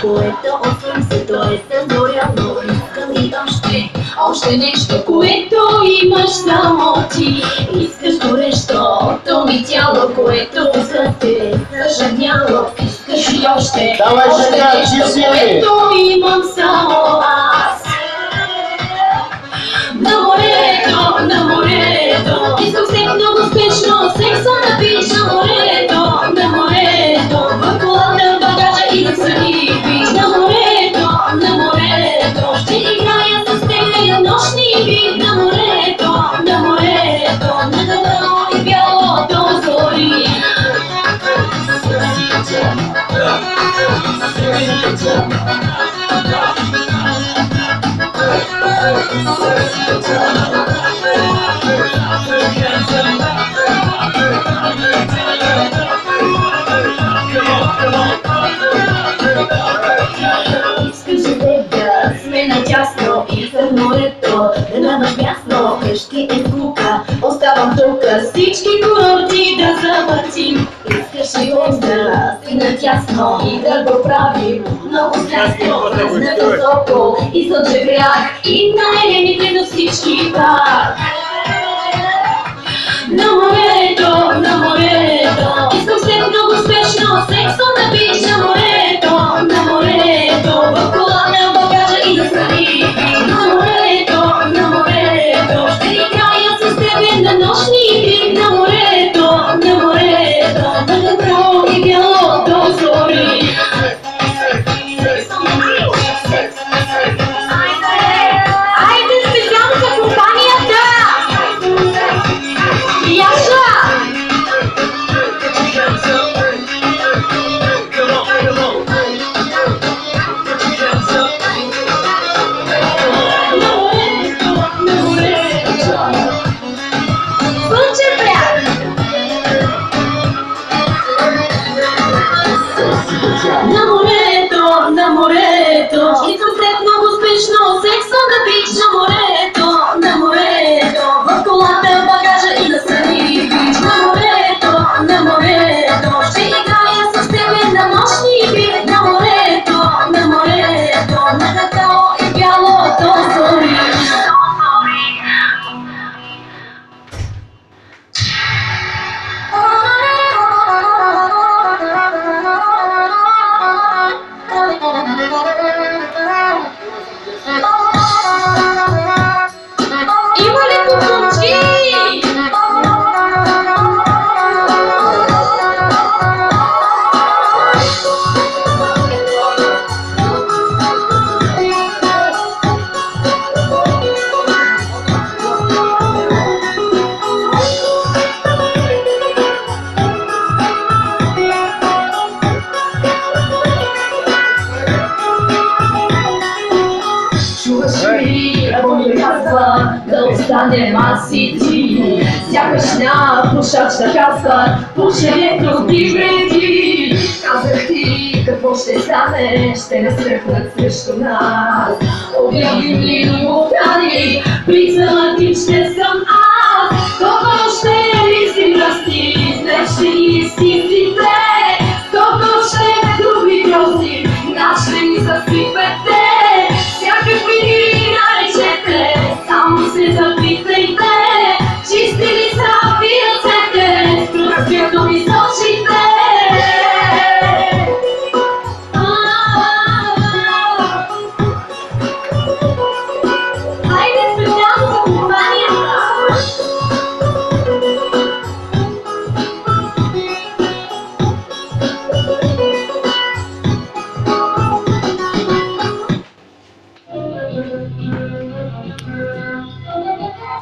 Което освен се той е съзоряло. Искам и още нещо, което имаш само ти. Искаш горещото ми тяло, което за те съжадняло. Искаш и още нещо, което имам само аз. На морето, искам се много спешно, секса на бич на морето, в колата, в багажа и да съди бич. На морето, ще играя с тебе на нощни бит. На морето, на дъно и бялото зори. Искаш да сме натясно и за морето да нямаш място. Къщи е скука, оставам тука, всички курорти да завъртим. Искаш и да си натясно и да го правим много слясно, на високо и слънчев бряг и на елените до всички пак. На морето, искам се много спешно, секса на бич. На морето, в колата, в багажа и да съди. На морето, ще играя с тебе на нощни бит. На морето, на дъно и бялото зори. Айде специално за компанията! Яша! Слънчев бряг! На морето, искам се много спешно, секса на бич. На морето, в колата, в багажа и да съди бич. На морето, ще играя с тебе на нощни бит. На морето, на дъно и бялото зори. Има ли купончи? Да останем аз и ти, сякаш на пушачна каска, пушенето ти вреди. Казах ти какво ще стане, ще насръхнат срещу нас. Обявим ли новотани, прицелът ти ще съм аз. Това ще ли си мръсти, днес ще